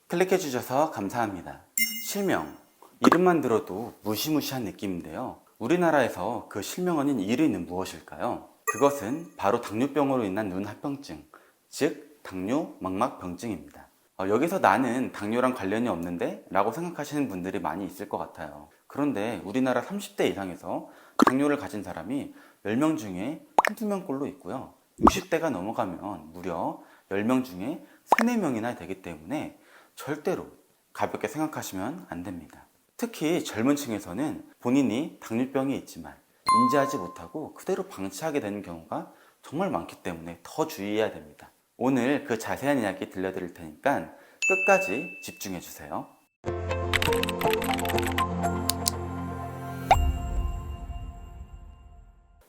클릭해 주셔서 감사합니다. 실명, 이름만 들어도 무시무시한 느낌인데요. 우리나라에서 그 실명 아닌 1위는 무엇일까요? 그것은 바로 당뇨병으로 인한 눈 합병증, 즉 당뇨 망막병증입니다. 여기서 나는 당뇨랑 관련이 없는데? 라고 생각하시는 분들이 많이 있을 것 같아요. 그런데 우리나라 30대 이상에서 당뇨를 가진 사람이 10명 중에 한두 명꼴로 있고요. 60대가 넘어가면 무려 10명 중에 3, 4명이나 되기 때문에 절대로 가볍게 생각하시면 안 됩니다. 특히 젊은 층에서는 본인이 당뇨병이 있지만 인지하지 못하고 그대로 방치하게 되는 경우가 정말 많기 때문에 더 주의해야 됩니다. 오늘 그 자세한 이야기 들려드릴 테니까 끝까지 집중해 주세요.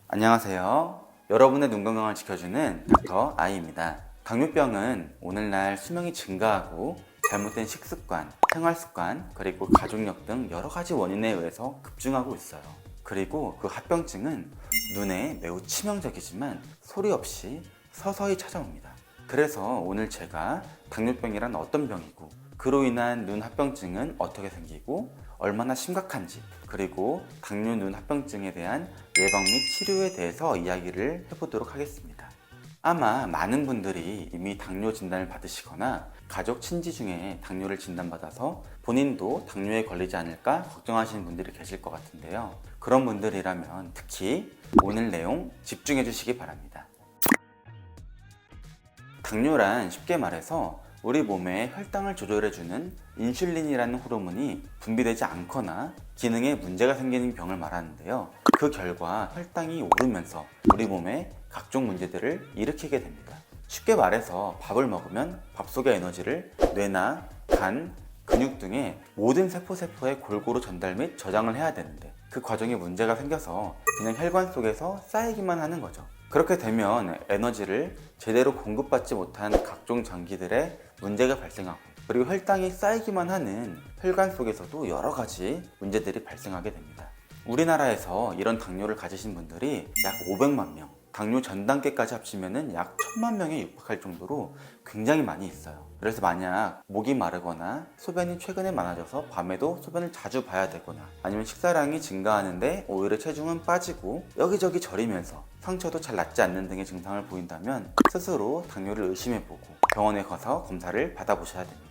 안녕하세요. 여러분의 눈 건강을 지켜주는 닥터 아이입니다. 당뇨병은 오늘날 수명이 증가하고 잘못된 식습관, 생활습관, 그리고 가족력 등 여러 가지 원인에 의해서 급증하고 있어요. 그리고 그 합병증은 눈에 매우 치명적이지만 소리 없이 서서히 찾아옵니다. 그래서 오늘 제가 당뇨병이란 어떤 병이고 그로 인한 눈 합병증은 어떻게 생기고 얼마나 심각한지, 그리고 당뇨 눈 합병증에 대한 예방 및 치료에 대해서 이야기를 해보도록 하겠습니다. 아마 많은 분들이 이미 당뇨 진단을 받으시거나 가족 친지 중에 당뇨를 진단받아서 본인도 당뇨에 걸리지 않을까 걱정하시는 분들이 계실 것 같은데요. 그런 분들이라면 특히 오늘 내용 집중해 주시기 바랍니다. 당뇨란 쉽게 말해서 우리 몸의 혈당을 조절해주는 인슐린이라는 호르몬이 분비되지 않거나 기능에 문제가 생기는 병을 말하는데요. 그 결과 혈당이 오르면서 우리 몸에 각종 문제들을 일으키게 됩니다. 쉽게 말해서 밥을 먹으면 밥 속의 에너지를 뇌나 간, 근육 등의 모든 세포에 골고루 전달 및 저장을 해야 되는데 그 과정에 문제가 생겨서 그냥 혈관 속에서 쌓이기만 하는 거죠. 그렇게 되면 에너지를 제대로 공급받지 못한 각종 장기들의 문제가 발생하고, 그리고 혈당이 쌓이기만 하는 혈관 속에서도 여러 가지 문제들이 발생하게 됩니다. 우리나라에서 이런 당뇨를 가지신 분들이 약 500만 명, 당뇨 전 단계까지 합치면 약 1000만 명에 육박할 정도로 굉장히 많이 있어요. 그래서 만약 목이 마르거나 소변이 최근에 많아져서 밤에도 소변을 자주 봐야 되거나, 아니면 식사량이 증가하는데 오히려 체중은 빠지고 여기저기 저리면서 상처도 잘 낫지 않는 등의 증상을 보인다면 스스로 당뇨를 의심해보고 병원에 가서 검사를 받아보셔야 됩니다.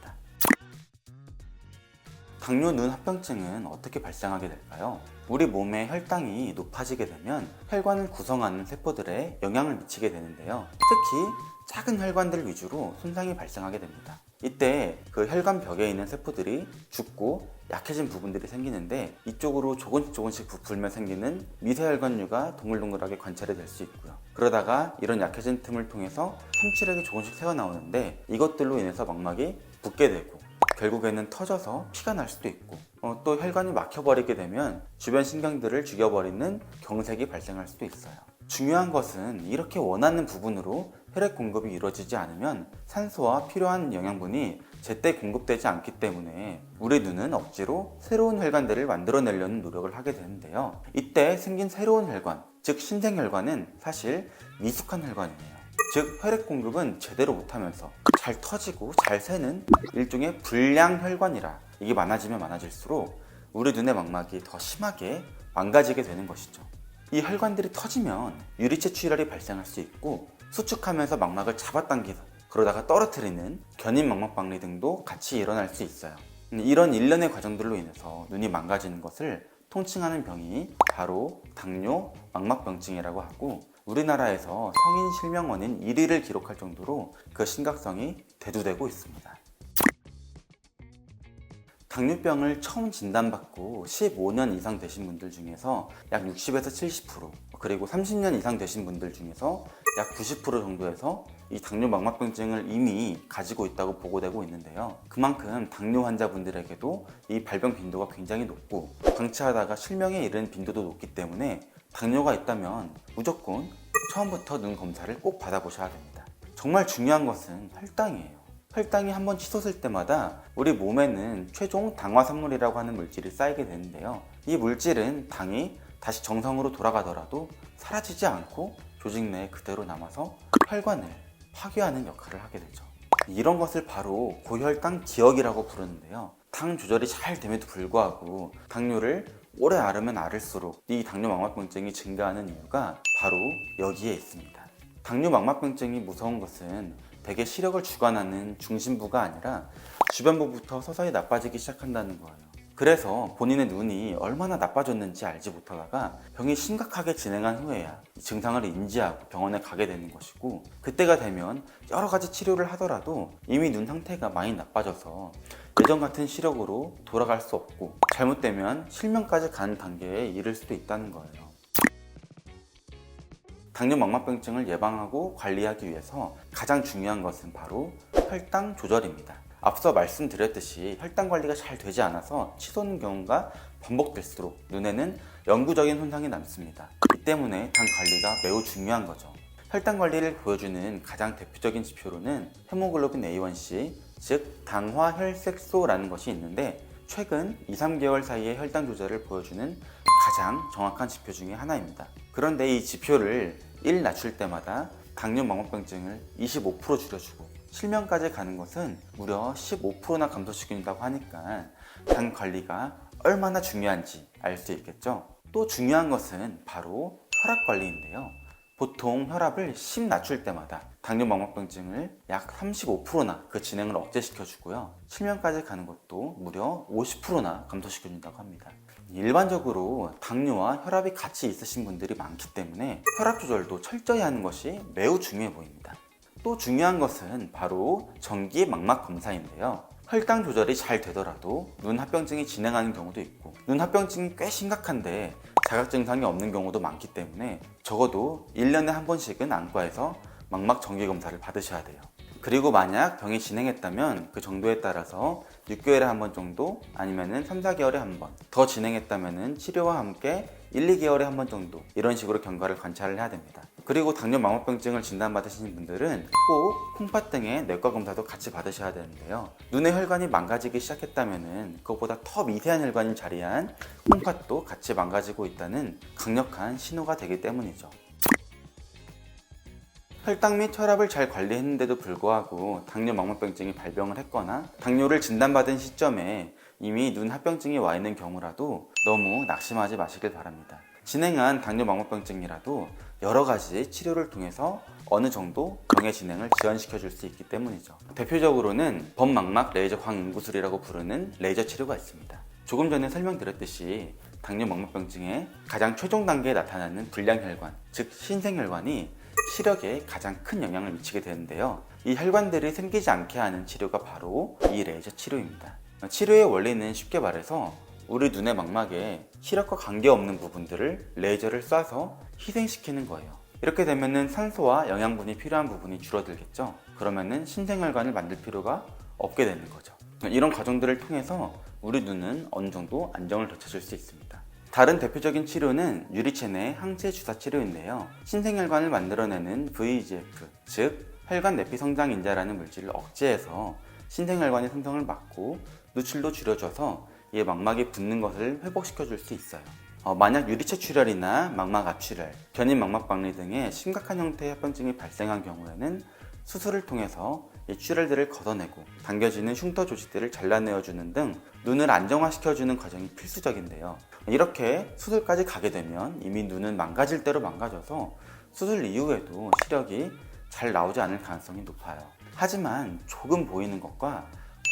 당뇨 눈 합병증은 어떻게 발생하게 될까요? 우리 몸의 혈당이 높아지게 되면 혈관을 구성하는 세포들에 영향을 미치게 되는데요. 특히 작은 혈관들 위주로 손상이 발생하게 됩니다. 이때 그 혈관 벽에 있는 세포들이 죽고 약해진 부분들이 생기는데, 이쪽으로 조금씩 부풀면 생기는 미세혈관류가 동글동글하게 관찰이 될 수 있고요. 그러다가 이런 약해진 틈을 통해서 삼칠하게 조금씩 새어나오는데, 이것들로 인해서 망막이 붓게 되고 결국에는 터져서 피가 날 수도 있고, 또 혈관이 막혀버리게 되면 주변 신경들을 죽여버리는 경색이 발생할 수도 있어요. 중요한 것은 이렇게 원하는 부분으로 혈액 공급이 이루어지지 않으면 산소와 필요한 영양분이 제때 공급되지 않기 때문에 우리 눈은 억지로 새로운 혈관들을 만들어내려는 노력을 하게 되는데요. 이때 생긴 새로운 혈관, 즉 신생혈관은 사실 미숙한 혈관이에요. 즉 혈액 공급은 제대로 못하면서 잘 터지고 잘 새는 일종의 불량 혈관이라, 이게 많아지면 많아질수록 우리 눈의 망막이 더 심하게 망가지게 되는 것이죠. 이 혈관들이 터지면 유리체 출혈이 발생할 수 있고, 수축하면서 망막을 잡아당기고 그러다가 떨어뜨리는 견인 망막 박리 등도 같이 일어날 수 있어요. 이런 일련의 과정들로 인해서 눈이 망가지는 것을 통칭하는 병이 바로 당뇨 망막병증이라고 하고, 우리나라에서 성인 실명 원인 1위를 기록할 정도로 그 심각성이 대두되고 있습니다. 당뇨병을 처음 진단받고 15년 이상 되신 분들 중에서 약 60에서 70%, 그리고 30년 이상 되신 분들 중에서 약 90% 정도에서 이 당뇨 망막병증을 이미 가지고 있다고 보고되고 있는데요. 그만큼 당뇨 환자분들에게도 이 발병 빈도가 굉장히 높고 방치하다가 실명에 이르는 빈도도 높기 때문에 당뇨가 있다면 무조건 처음부터 눈 검사를 꼭 받아보셔야 됩니다. 정말 중요한 것은 혈당이에요. 혈당이 한번 치솟을 때마다 우리 몸에는 최종 당화산물이라고 하는 물질이 쌓이게 되는데요. 이 물질은 당이 다시 정상으로 돌아가더라도 사라지지 않고 조직 내에 그대로 남아서 혈관을 파괴하는 역할을 하게 되죠. 이런 것을 바로 고혈당 기억이라고 부르는데요. 당 조절이 잘 됨에도 불구하고 당뇨를 오래 앓으면 앓을수록 이 당뇨망막병증이 증가하는 이유가 바로 여기에 있습니다. 당뇨망막병증이 무서운 것은 대개 시력을 주관하는 중심부가 아니라 주변부부터 서서히 나빠지기 시작한다는 거예요. 그래서 본인의 눈이 얼마나 나빠졌는지 알지 못하다가 병이 심각하게 진행한 후에야 증상을 인지하고 병원에 가게 되는 것이고, 그때가 되면 여러 가지 치료를 하더라도 이미 눈 상태가 많이 나빠져서 예전 같은 시력으로 돌아갈 수 없고 잘못되면 실명까지 가는 단계에 이를 수도 있다는 거예요. 당뇨망막병증을 예방하고 관리하기 위해서 가장 중요한 것은 바로 혈당 조절입니다. 앞서 말씀드렸듯이 혈당 관리가 잘 되지 않아서 치솟는 경우가 반복될수록 눈에는 영구적인 손상이 남습니다. 이 때문에 당 관리가 매우 중요한 거죠. 혈당 관리를 보여주는 가장 대표적인 지표로는 헤모글로빈 A1C, 즉 당화혈색소라는 것이 있는데, 최근 2-3개월 사이의 혈당 조절을 보여주는 가장 정확한 지표 중에 하나입니다. 그런데 이 지표를 1 낮출 때마다 당뇨망막병증을 25% 줄여주고 실명까지 가는 것은 무려 15%나 감소시킨다고 하니까 당 관리가 얼마나 중요한지 알 수 있겠죠. 또 중요한 것은 바로 혈압 관리인데요. 보통 혈압을 10 낮출 때마다 당뇨망막병증을 약 35%나 그 진행을 억제시켜주고요. 실명까지 가는 것도 무려 50%나 감소시켜준다고 합니다. 일반적으로 당뇨와 혈압이 같이 있으신 분들이 많기 때문에 혈압 조절도 철저히 하는 것이 매우 중요해 보입니다. 또 중요한 것은 바로 정기 망막 검사인데요. 혈당 조절이 잘 되더라도 눈 합병증이 진행하는 경우도 있고, 눈 합병증이 꽤 심각한데 자각 증상이 없는 경우도 많기 때문에 적어도 1년에 한 번씩은 안과에서 망막 정기 검사를 받으셔야 돼요. 그리고 만약 병이 진행했다면 그 정도에 따라서 6개월에 한 번 정도, 아니면 3-4개월에 한 번, 더 진행했다면 치료와 함께 1-2개월에 한 번 정도, 이런 식으로 경과를 관찰을 해야 됩니다. 그리고 당뇨망막병증을 진단받으신 분들은 꼭 콩팥등의 내과 검사도 같이 받으셔야 되는데요. 눈의 혈관이 망가지기 시작했다면 그것보다 더 미세한 혈관이 자리한 콩팥도 같이 망가지고 있다는 강력한 신호가 되기 때문이죠. 혈당 및 혈압을 잘 관리했는데도 불구하고 당뇨망막병증이 발병을 했거나 당뇨를 진단받은 시점에 이미 눈 합병증이 와 있는 경우라도 너무 낙심하지 마시길 바랍니다. 진행한 당뇨망막병증이라도 여러 가지 치료를 통해서 어느 정도 병의 진행을 지연시켜 줄 수 있기 때문이죠. 대표적으로는 범망막 레이저 광응구술이라고 부르는 레이저 치료가 있습니다. 조금 전에 설명드렸듯이 당뇨망막병증의 가장 최종 단계에 나타나는 불량혈관, 즉 신생혈관이 시력에 가장 큰 영향을 미치게 되는데요. 이 혈관들이 생기지 않게 하는 치료가 바로 이 레이저 치료입니다. 치료의 원리는 쉽게 말해서 우리 눈의 망막에 시력과 관계없는 부분들을 레이저를 쏴서 희생시키는 거예요. 이렇게 되면은 산소와 영양분이 필요한 부분이 줄어들겠죠. 그러면은 신생혈관을 만들 필요가 없게 되는 거죠. 이런 과정들을 통해서 우리 눈은 어느 정도 안정을 되찾을 수 있습니다. 다른 대표적인 치료는 유리체내 항체 주사 치료인데요. 신생혈관을 만들어내는 VEGF, 즉 혈관 내피 성장인자라는 물질을 억제해서 신생혈관의 생성을 막고 누출도 줄여줘서 이 망막이 붓는 것을 회복시켜 줄 수 있어요. 만약 유리체 출혈이나 망막 압출혈, 견인 망막 박리 등의 심각한 형태의 합병증이 발생한 경우에는 수술을 통해서 이 출혈들을 걷어내고 당겨지는 흉터 조직들을 잘라내어주는 등 눈을 안정화시켜주는 과정이 필수적인데요. 이렇게 수술까지 가게 되면 이미 눈은 망가질 대로 망가져서 수술 이후에도 시력이 잘 나오지 않을 가능성이 높아요. 하지만 조금 보이는 것과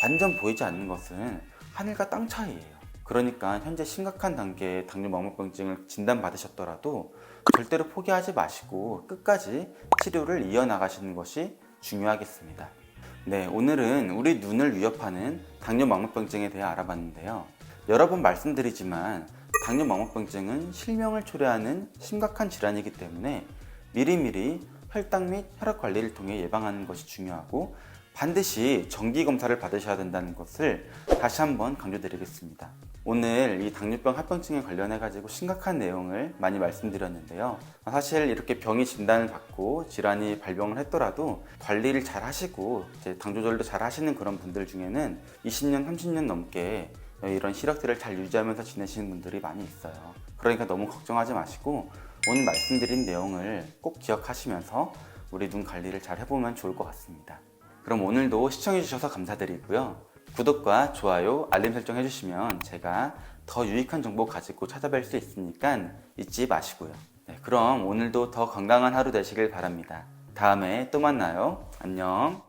완전 보이지 않는 것은 하늘과 땅 차이예요. 그러니까 현재 심각한 단계의 당뇨망막병증을 진단받으셨더라도 절대로 포기하지 마시고 끝까지 치료를 이어나가시는 것이 중요하겠습니다. 네, 오늘은 우리 눈을 위협하는 당뇨망막병증에 대해 알아봤는데요. 여러 번 말씀드리지만 당뇨망막병증은 실명을 초래하는 심각한 질환이기 때문에 미리미리 혈당 및 혈압 관리를 통해 예방하는 것이 중요하고, 반드시 정기 검사를 받으셔야 된다는 것을 다시 한번 강조드리겠습니다. 오늘 이 당뇨병 합병증에 관련해 가지고 심각한 내용을 많이 말씀드렸는데요. 사실 이렇게 병이 진단을 받고 질환이 발병을 했더라도 관리를 잘 하시고 이제 당 조절도 잘 하시는 그런 분들 중에는 20년, 30년 넘게 이런 시력들을 잘 유지하면서 지내시는 분들이 많이 있어요. 그러니까 너무 걱정하지 마시고 오늘 말씀드린 내용을 꼭 기억하시면서 우리 눈 관리를 잘 해보면 좋을 것 같습니다. 그럼 오늘도 시청해주셔서 감사드리고요. 구독과 좋아요, 알림 설정 해주시면 제가 더 유익한 정보 가지고 찾아뵐 수 있으니까 잊지 마시고요. 네, 그럼 오늘도 더 건강한 하루 되시길 바랍니다. 다음에 또 만나요. 안녕.